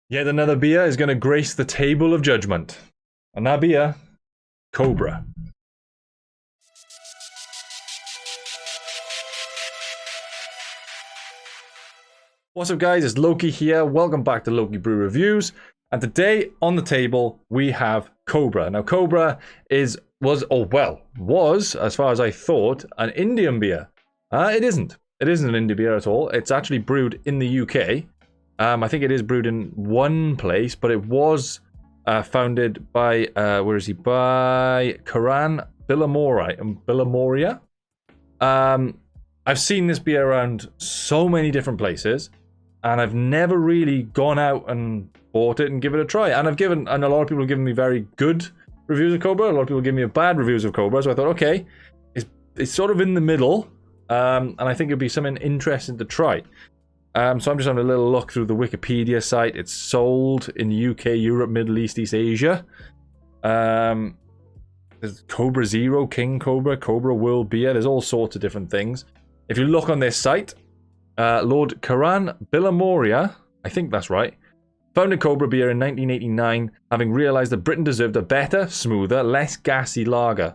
Yet another beer is going to grace the table of judgment. And that beer, COBRA. What's up guys, it's Llokii here. Welcome back to Llokii Brew Reviews. And today on the table we have COBRA. Now COBRA was, as far as I thought, an Indian beer. It isn't. It isn't an Indian beer at all. It's actually brewed in the UK. I think it is brewed in one place, but it was founded by, by Karan Billamoria. I've seen this beer around so many different places, and I've never really gone out and bought it and give it a try. And a lot of people have given me very good reviews of COBRA. A lot of people give me bad reviews of COBRA. So I thought, okay, it's sort of in the middle, and I think it'd be something interesting to try. So I'm just having a little look through the Wikipedia site. It's sold in the UK, Europe, Middle East, East Asia. There's COBRA Zero, King Cobra, COBRA World Beer. There's all sorts of different things. If you look on this site, Lord Karan Billamoria, I think that's right, founded COBRA beer in 1989, having realized that Britain deserved a better, smoother, less gassy lager.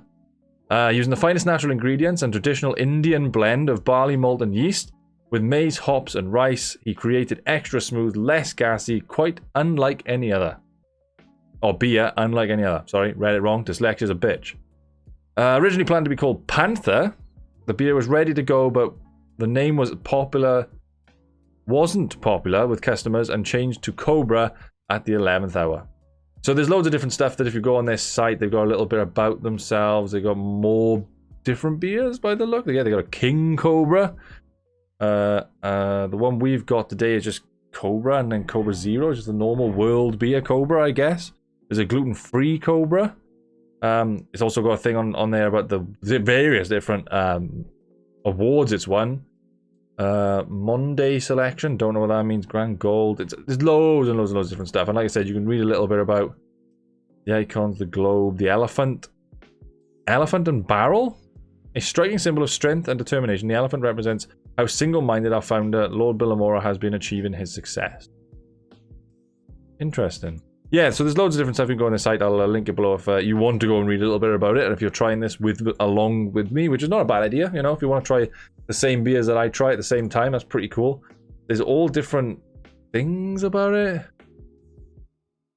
Using the finest natural ingredients and traditional Indian blend of barley malt and yeast, with maize, hops, and rice, he created extra smooth, less gassy, quite unlike any other. Or beer, unlike any other. Sorry, read it wrong. Dyslexia's a bitch. Originally planned to be called Panther, the beer was ready to go, but the name wasn't popular with customers and changed to COBRA at the 11th hour. So there's loads of different stuff that if you go on this site, they've got a little bit about themselves. They've got more different beers by the look. Yeah, they got a King Cobra. The one we've got today is just COBRA, and then COBRA Zero is just a normal world beer COBRA, I guess. There's a gluten-free COBRA. It's also got a thing on there about the various different awards it's won. Monday selection, don't know what that means. Grand Gold. There's loads and loads and loads of different stuff. And like I said, you can read a little bit about the icons, the globe, the elephant. Elephant and barrel? A striking symbol of strength and determination. The elephant represents how single-minded our founder, Lord Billamoria, has been achieving his success. Interesting. Yeah, so there's loads of different stuff. You can go on the site. I'll link it below if you want to go and read a little bit about it. And if you're trying this along with me, which is not a bad idea, you know, if you want to try the same beers that I try at the same time, that's pretty cool. There's all different things about it.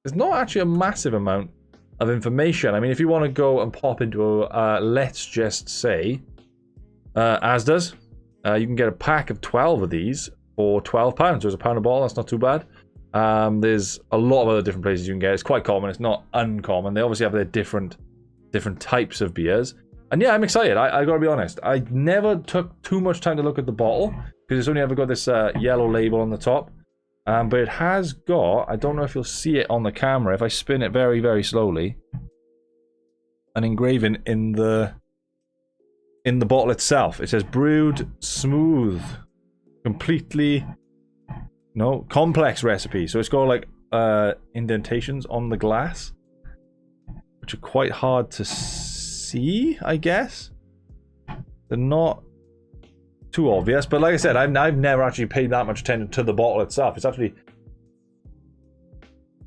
There's not actually a massive amount of information. I mean, if you want to go and pop into a, let's just say, Asda's, you can get a pack of 12 of these for £12. So it's £1 a bottle. That's not too bad. There's a lot of other different places you can get. It's quite common. It's not uncommon. They obviously have their different types of beers. And yeah, I'm excited. I gotta be honest. I never took too much time to look at the bottle because it's only ever got this yellow label on the top. But it has got, I don't know if you'll see it on the camera, if I spin it very, very slowly, an engraving in the bottle itself. It says brewed smooth, completely, no, complex recipe. So it's got like indentations on the glass, which are quite hard to see, I guess. They're not too obvious, but like I said, I've never actually paid that much attention to the bottle itself. It's actually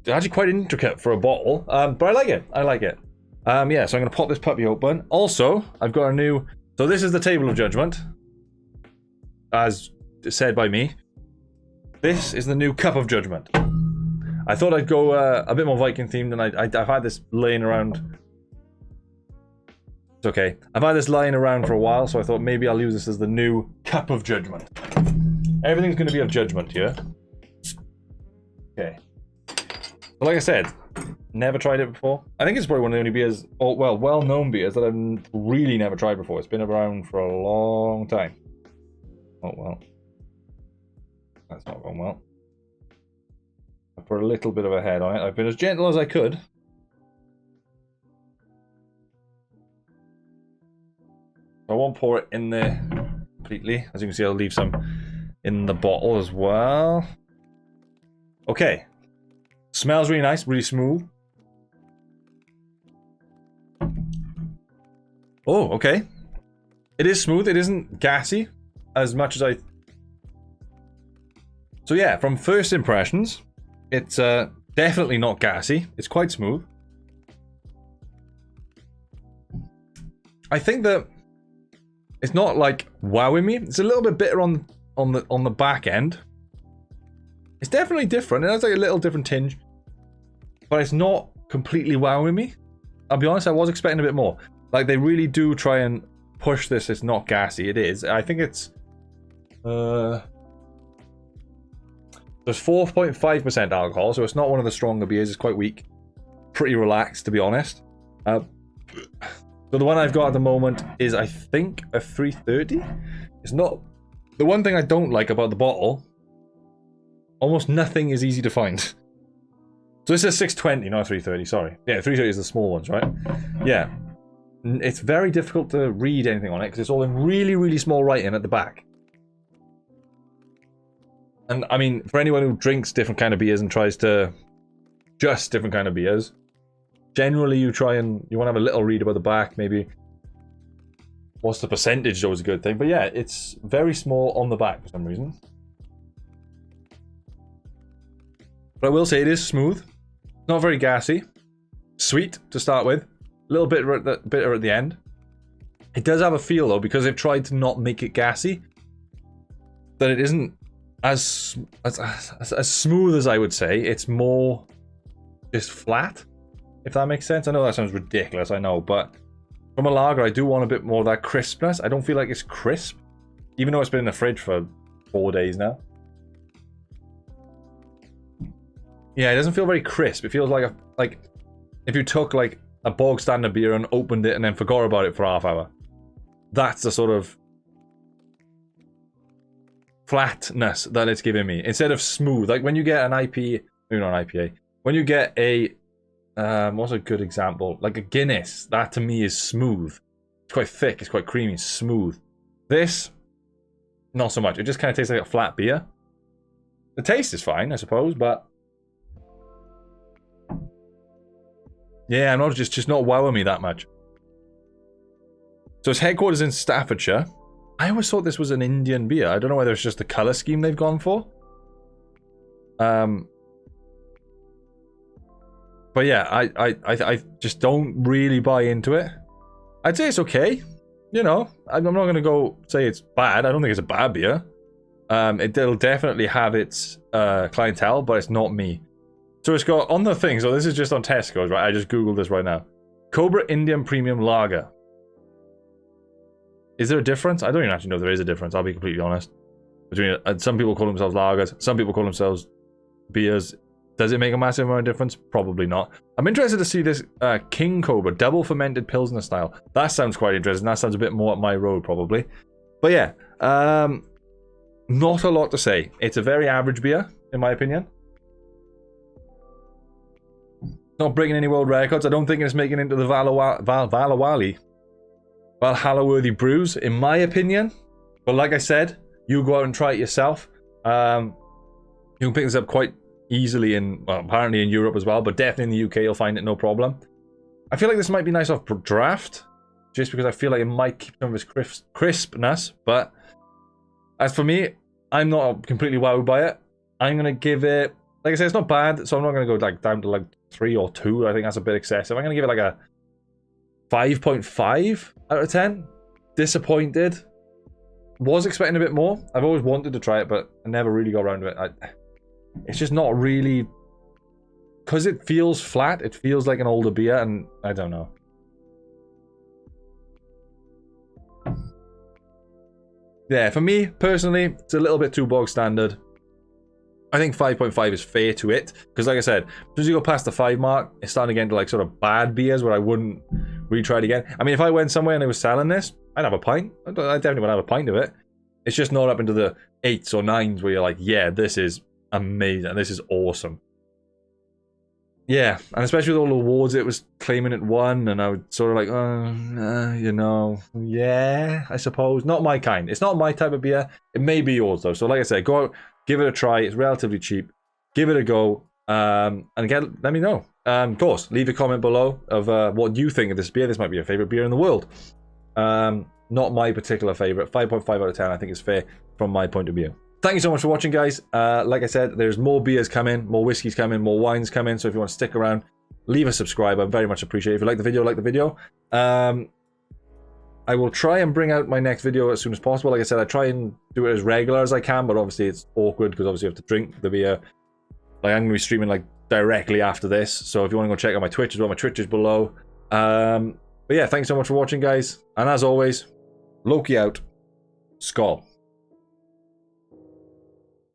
quite intricate for a bottle, but I like it. I like it. Yeah, so I'm going to pop this puppy open. Also, I've got a new... So this is the table of judgment, as said by me. This is the new cup of judgment. I thought I'd go a bit more Viking themed, and I've had this laying around. It's okay. I've had this lying around for a while, so I thought maybe I'll use this as the new cup of judgment. Everything's going to be of judgment here. Okay. So like I said, never tried it before. I think it's probably one of the only beers, well-known beers that I've really never tried before. It's been around for a long time. Oh, well. That's not going well. I put a little bit of a head on it. I've been as gentle as I could. I won't pour it in there completely. As you can see, I'll leave some in the bottle as well. Okay. Smells really nice, really smooth. Oh, okay. It is smooth. It isn't gassy as much as I... So yeah, from first impressions, It's definitely not gassy. It's quite smooth. I think that it's not like wowing me. It's a little bit bitter on the back end. It's definitely different. It has like a little different tinge, but it's not completely wowing me. I'll be honest, I was expecting a bit more. Like, they really do try and push this. It's not gassy. It is. I think it's there's 4.5% alcohol, so it's not one of the stronger beers. It's quite weak. Pretty relaxed, to be honest. So the one I've got at the moment is, I think, a 330. It's not... The one thing I don't like about the bottle, almost nothing is easy to find. So this is 620, not 330, sorry. Yeah, 330 is the small ones, right? Yeah. It's very difficult to read anything on it, because it's all in really, really small writing at the back. And, I mean, for anyone who drinks different kind of beers and tries to just different kind of beers, generally you want to have a little read about the back, maybe what's the percentage is always a good thing. But yeah, it's very small on the back for some reason. But I will say it is smooth, not very gassy, sweet to start with, a little bit bitter at the end. It does have a feel though, because they've tried to not make it gassy, that it isn't as smooth as I would say. It's more just flat, if that makes sense. I know that sounds ridiculous, I know, but from a lager, I do want a bit more of that crispness. I don't feel like it's crisp, even though it's been in the fridge for 4 days now. Yeah, it doesn't feel very crisp. It feels like if you took like a bog standard beer and opened it and then forgot about it for half hour. That's the sort of flatness that it's giving me, instead of smooth. Like when you get an IPA, maybe not an IPA, when you get a what's a good example? Like a Guinness, that to me is smooth. It's quite thick, it's quite creamy, smooth. This, not so much. It just kind of tastes like a flat beer. The taste is fine, I suppose, but yeah, I'm not just not wowing me that much. So its headquarters in Staffordshire. I always thought this was an Indian beer. I don't know whether it's just the color scheme they've gone for. But yeah, I just don't really buy into it. I'd say it's okay. You know, I'm not going to go say it's bad. I don't think it's a bad beer. It'll definitely have its clientele, but it's not me. So it's got on the thing. So this is just on Tesco's, right? I just googled this right now. COBRA Indian Premium Lager. Is there a difference? I don't even actually know if there is a difference. I'll be completely honest. Between some people call themselves lagers, some people call themselves beers. Does it make a massive amount of difference? Probably not. I'm interested to see this King Cobra double fermented Pilsner style. That sounds quite interesting. That sounds a bit more up my road, probably. But yeah, not a lot to say. It's a very average beer, in my opinion. Not breaking any world records. I don't think it's making it into the Valhalla-worthy brews, in my opinion. But like I said, you go out and try it yourself. You can pick this up quite easily in, well, apparently in Europe as well, but definitely in the UK you'll find it no problem. I feel like this might be nice off draft, just because I feel like it might keep some of its crispness. But as for me, I'm not completely wowed by it. I'm gonna give it, like I said, it's not bad, so I'm not gonna go like down to like 3 or 2. I think that's a bit excessive. I'm gonna give it like a 5.5 out of 10. Disappointed. Was expecting a bit more. I've always wanted to try it, but I never really got around to it. It's just not really, because it feels flat. It feels like an older beer, and I don't know. Yeah, for me personally, it's a little bit too bog standard. I think 5.5 is fair to it, because like I said, as soon as you go past the 5 mark, it's starting to get into like sort of bad beers where I wouldn't retry it again. I mean, if I went somewhere and they were selling this, I'd have a pint. I definitely would have a pint of it. It's just not up into the 8s or 9s where you're like, yeah, this is amazing. This is awesome. Yeah, and especially with all the awards it was claiming it won, and I was sort of like, you know, yeah, I suppose. Not my kind. It's not my type of beer. It may be yours, though. So like I said, go out, give it a try. It's relatively cheap. Give it a go, and again, let me know. Of course, leave a comment below of what you think of this beer. This might be your favorite beer in the world. Not my particular favorite. 5.5 out of 10, I think is fair from my point of view. thank you so much for watching, guys. Like I said, there's more beers coming, more whiskeys coming, more wines coming. So if you want to stick around, leave a subscribe. I very much appreciate it. If you like the video, like the video. I will try and bring out my next video as soon as possible. Like I said, I try and do it as regular as I can, but obviously it's awkward because obviously you have to drink the beer. Like I'm going to be streaming like directly after this. So if you want to go check out my Twitch as well, my Twitch is below. But yeah, thanks so much for watching, guys. And as always, Llokii out. Skål.